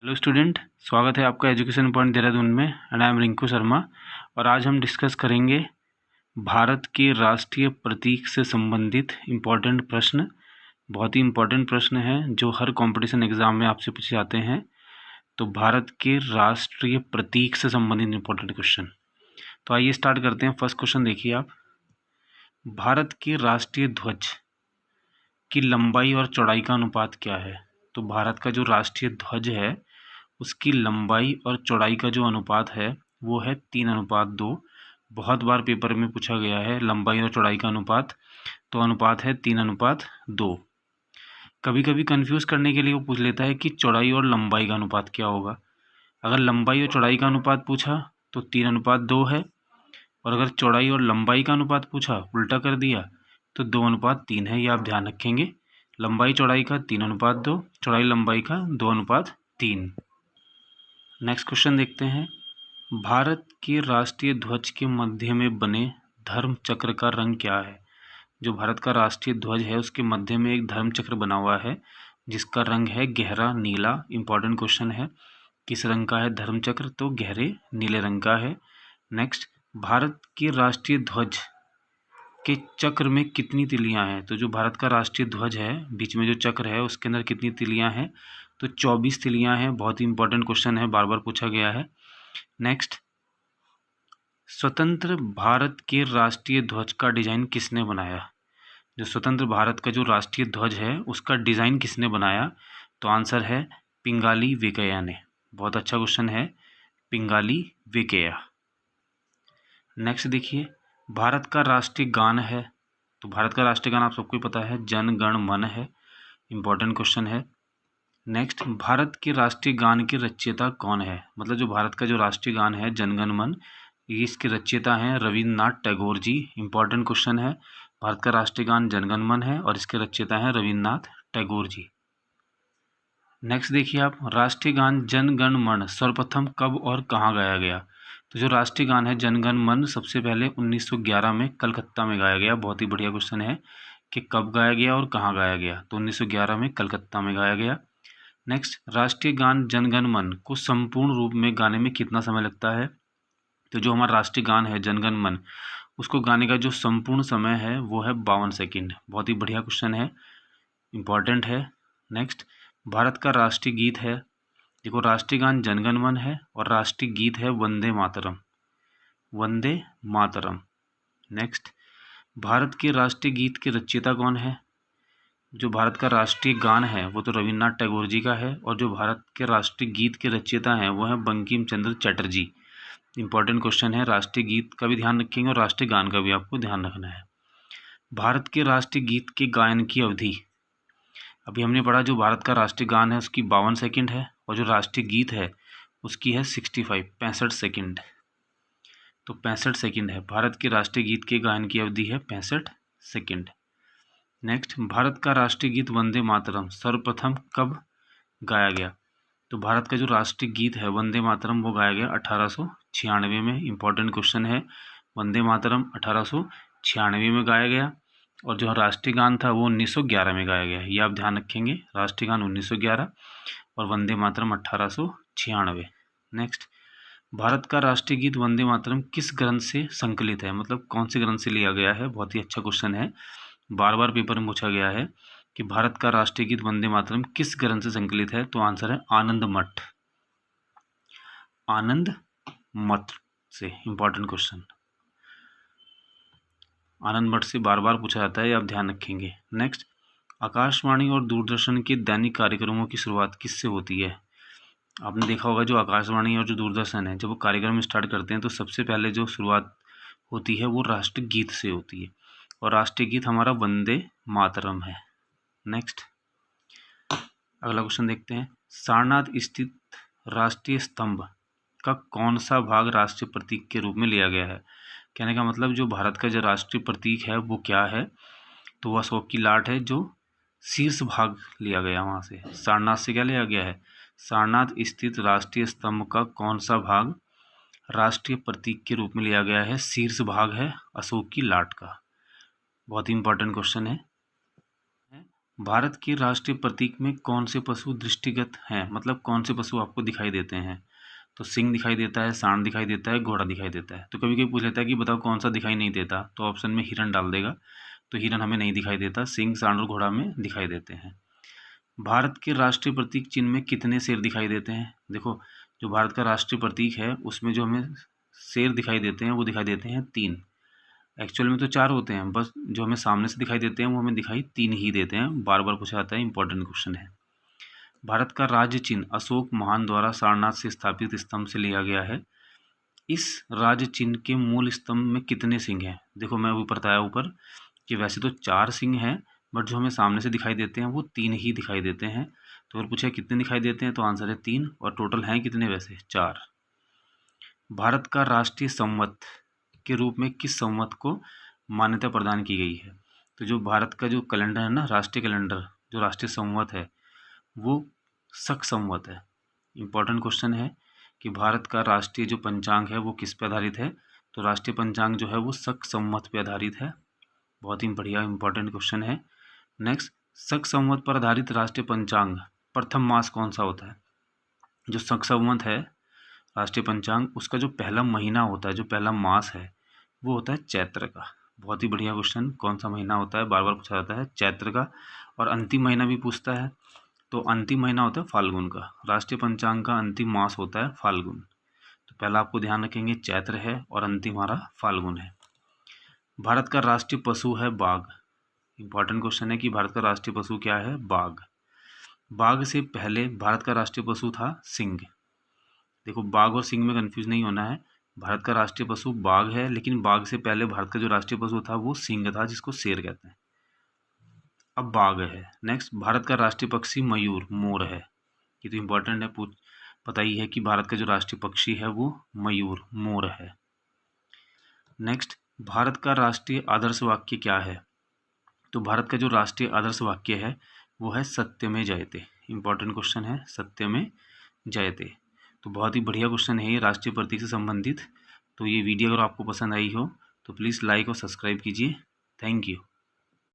Hello student, स्वागत है आपका एजुकेशन पॉइंट देहरादून में। And I am Rinku Sharma. और आज हम डिस्कस करेंगे भारत के राष्ट्रीय प्रतीक से संबंधित इम्पोर्टेंट प्रश्न। बहुत ही इम्पोर्टेंट प्रश्न है जो हर कंपटीशन एग्जाम में आपसे पूछे जाते हैं। तो भारत के राष्ट्रीय प्रतीक से संबंधित इम्पोर्टेंट क्वेश्चन। तो आइए स्टार्ट करते हैं। फर्स्ट क्वेश्चन देखिए आप। भारत के राष्ट्रीय ध्वज की लंबाई और चौड़ाई का अनुपात क्या है? तो भारत का जो राष्ट्रीय ध्वज है उसकी लंबाई और चौड़ाई का जो अनुपात है वो है 3:2। बहुत बार पेपर में पूछा गया है लंबाई और चौड़ाई का अनुपात, तो अनुपात है 3:2। कभी कभी कंफ्यूज करने के लिए वो पूछ लेता है कि चौड़ाई और लंबाई का अनुपात क्या होगा। अगर लंबाई और चौड़ाई का अनुपात पूछा तो 3:2 है, और अगर चौड़ाई और लंबाई का अनुपात पूछा, उल्टा कर दिया, तो 2:3 है। ये आप ध्यान रखेंगे। लंबाई चौड़ाई का 3:2, चौड़ाई लंबाई का 2:3। नेक्स्ट क्वेश्चन देखते हैं। भारत के राष्ट्रीय ध्वज के मध्य में बने धर्म चक्र का रंग क्या है? जो भारत का राष्ट्रीय ध्वज है उसके मध्य में एक धर्म चक्र बना हुआ है जिसका रंग है गहरा नीला। इंपॉर्टेंट क्वेश्चन है, किस रंग का है धर्म चक्र? तो गहरे नीले रंग का है। नेक्स्ट, भारत के राष्ट्रीय ध्वज के चक्र में कितनी तिलियां हैं? तो जो भारत का राष्ट्रीय ध्वज है, बीच में जो चक्र है उसके अंदर कितनी तिलियां हैं? तो 24 तिलियां हैं। बहुत ही इंपॉर्टेंट क्वेश्चन है, बार बार पूछा गया है। नेक्स्ट, स्वतंत्र भारत के राष्ट्रीय ध्वज का डिजाइन किसने बनाया? जो स्वतंत्र भारत का जो राष्ट्रीय ध्वज है उसका डिजाइन किसने बनाया? तो आंसर है पिंगाली वेंकैया ने। बहुत अच्छा क्वेश्चन है, पिंगाली वेंकैया। नेक्स्ट देखिए, भारत का राष्ट्रीय गान है। तो भारत का राष्ट्रीय गान आप सबको ही पता है, जन गण मन है। इंपॉर्टेंट क्वेश्चन है। नेक्स्ट, भारत के राष्ट्रीय गान के रचयिता कौन है? मतलब जो भारत का जो राष्ट्रीय गान है जन गण मन, इसके रचयिता हैं रविन्द्रनाथ टैगोर जी। इंपॉर्टेंट क्वेश्चन है। भारत का राष्ट्रीय गान जन गण मन है और इसके रचयिता हैं रविन्द्रनाथ टैगोर जी। नेक्स्ट देखिए आप, राष्ट्रीय गान जन गण मन सर्वप्रथम कब और कहाँ गाया गया? तो जो राष्ट्रीय गान है जन गण मन सबसे पहले 1911 में कलकत्ता में गाया गया। बहुत ही बढ़िया क्वेश्चन है कि कब गाया गया और कहाँ गाया गया? तो 1911 में कलकत्ता में गाया गया। नेक्स्ट, राष्ट्रीय गान जन गण मन को संपूर्ण रूप में गाने में कितना समय लगता है? तो जो हमारा राष्ट्रीय गान है जन गण मन, उसको गाने का जो संपूर्ण समय है वो है 52 सेकेंड। बहुत ही बढ़िया क्वेश्चन है, इंपॉर्टेंट है। नेक्स्ट, भारत का राष्ट्रीय गीत है। देखो, राष्ट्रीय गान जन गण मन है और राष्ट्रीय गीत है वंदे मातरम। वंदे मातरम। नेक्स्ट, भारत के राष्ट्रीय गीत के रचयिता कौन है? जो भारत का राष्ट्रीय गान है वो तो रविन्द्रनाथ टैगोर जी का है, और जो भारत के राष्ट्रीय गीत के रचयिता हैं वो हैं बंकिम चंद्र चटर्जी। इंपॉर्टेंट क्वेश्चन है, राष्ट्रीय गीत का भी ध्यान रखेंगे और राष्ट्रीय गान का भी आपको ध्यान रखना है। भारत के राष्ट्रीय गीत के गायन की अवधि, अभी हमने पढ़ा जो भारत का राष्ट्रीय गान है उसकी 52 सेकेंड है, और जो राष्ट्रीय गीत है उसकी है 65 सेकेंड। तो 65 सेकेंड है। भारत के राष्ट्रीय गीत के गायन की अवधि है 65 सेकेंड। नेक्स्ट, भारत का राष्ट्रीय गीत वंदे मातरम सर्वप्रथम कब गाया गया? तो भारत का जो राष्ट्रीय गीत है वंदे मातरम वो गाया गया 1896 में। इंपॉर्टेंट क्वेश्चन है, वंदे मातरम 1896 में गाया गया, और जो राष्ट्रीय गान था वो 1911 में गाया गया। ये आप ध्यान रखेंगे, राष्ट्रीय गान 1911 और वंदे मातरम 1896। नेक्स्ट, भारत का राष्ट्रीय गीत वंदे मातरम किस ग्रंथ से संकलित है? मतलब कौन से ग्रंथ से लिया गया है? बहुत ही अच्छा क्वेश्चन है, बार बार पेपर में पूछा गया है कि भारत का राष्ट्रीय गीत वंदे मातरम किस ग्रंथ से संकलित है? तो आंसर है आनंद मठ। आनंद मठ से। इंपॉर्टेंट क्वेश्चन, आनंद मठ से बार बार पूछा जाता है, आप ध्यान रखेंगे। नेक्स्ट, आकाशवाणी और दूरदर्शन के दैनिक कार्यक्रमों की शुरुआत किससे होती है? आपने देखा होगा जो आकाशवाणी और जो दूरदर्शन है जब वो कार्यक्रम स्टार्ट करते हैं तो सबसे पहले जो शुरुआत होती है वो राष्ट्रीय गीत से होती है, और राष्ट्रीय गीत हमारा वंदे मातरम है। नेक्स्ट, अगला क्वेश्चन देखते हैं। सारनाथ स्थित राष्ट्रीय स्तंभ का कौन सा भाग राष्ट्रीय प्रतीक के रूप में लिया गया है? कहने का मतलब जो भारत का जो राष्ट्रीय प्रतीक है वो क्या है? तो वह अशोक की लाट है, जो शीर्ष भाग लिया गया वहाँ से। सारनाथ से क्या लिया गया है? सारनाथ स्थित राष्ट्रीय स्तंभ का कौन सा भाग राष्ट्रीय प्रतीक के रूप में लिया गया है? शीर्ष भाग है अशोक की लाट का। बहुत ही इंपॉर्टेंट क्वेश्चन है। भारत के राष्ट्रीय प्रतीक में कौन से पशु दृष्टिगत हैं, मतलब कौन से पशु आपको दिखाई देते हैं? तो सिंह दिखाई देता है, सांड दिखाई देता है, घोड़ा दिखाई देता है। तो कभी कभी पूछ लेता है कि बताओ कौन सा दिखाई नहीं देता, तो ऑप्शन में हिरन डाल देगा। तो हिरन हमें नहीं दिखाई देता, सिंह, सांड और घोड़ा में दिखाई देते हैं। भारत के राष्ट्रीय प्रतीक चिन्ह में कितने शेर दिखाई देते हैं? देखो, जो भारत का राष्ट्रीय प्रतीक है उसमें जो हमें शेर दिखाई देते हैं वो दिखाई देते हैं 3। एक्चुअल में तो 4 होते हैं, बस जो हमें सामने से दिखाई देते हैं वो हमें दिखाई 3 ही देते हैं। बार बार पूछा जाता है, इंपॉर्टेंट क्वेश्चन है। भारत का राज्य चिन्ह अशोक महान द्वारा सारनाथ से स्थापित स्तंभ से लिया गया है। इस राज्य चिन्ह के मूल स्तंभ में कितने सिंह हैं? देखो, मैं ऊपर बताया ऊपर कि वैसे तो 4 सिंह हैं, बट जो हमें सामने से दिखाई देते हैं वो 3 ही दिखाई देते हैं। तो अगर पूछा कितने दिखाई देते हैं तो आंसर है 3, और टोटल हैं कितने वैसे? 4। भारत का राष्ट्रीय संवत के रूप में किस संवत को मान्यता प्रदान की गई है? तो जो भारत का जो कैलेंडर है ना, राष्ट्रीय कैलेंडर, जो राष्ट्रीय संवत है वो शक संवत है। इंपॉर्टेंट क्वेश्चन है कि भारत का राष्ट्रीय जो पंचांग है वो किस पे आधारित है? तो राष्ट्रीय पंचांग जो है वो शक संवत पे आधारित है। बहुत ही बढ़िया इंपॉर्टेंट क्वेश्चन है। नेक्स्ट, शक संवत पर आधारित राष्ट्रीय पंचांग प्रथम मास कौन सा होता है? जो शक संवत है राष्ट्रीय पंचांग, उसका जो पहला महीना होता है, जो पहला मास है वो होता है चैत्र का। बहुत ही बढ़िया क्वेश्चन, कौन सा महीना होता है बार बार पूछा जाता है, चैत्र का। और अंतिम महीना भी पूछता है, तो अंतिम महीना होता है फाल्गुन का। राष्ट्रीय पंचांग का अंतिम मास होता है फाल्गुन। तो पहला आपको ध्यान रखेंगे चैत्र है और अंतिम हमारा फाल्गुन है। भारत का राष्ट्रीय पशु है बाघ। इंपॉर्टेंट क्वेश्चन है कि भारत का राष्ट्रीय पशु क्या है? बाघ। बाघ से पहले भारत का राष्ट्रीय पशु था सिंह। देखो, बाघ और सिंह में कंफ्यूज नहीं होना है। भारत का राष्ट्रीय पशु बाघ है, लेकिन बाघ से पहले भारत का जो राष्ट्रीय पशु था वो सिंह था, जिसको शेर कहते हैं। अब बाघ है। नेक्स्ट, भारत का राष्ट्रीय पक्षी मयूर, मोर है। ये तो इम्पोर्टेंट है, पता ही है कि भारत का जो राष्ट्रीय पक्षी है वो मयूर, मोर है। नेक्स्ट, भारत का राष्ट्रीय आदर्श वाक्य क्या है? तो भारत का जो राष्ट्रीय आदर्श वाक्य है वो है सत्य में जयते। इंपॉर्टेंट क्वेश्चन है, सत्य में जयते। तो बहुत ही बढ़िया क्वेश्चन है ये राष्ट्रीय प्रतीक से संबंधित। तो ये वीडियो अगर आपको पसंद आई हो तो प्लीज़ लाइक और सब्सक्राइब कीजिए। Thank you.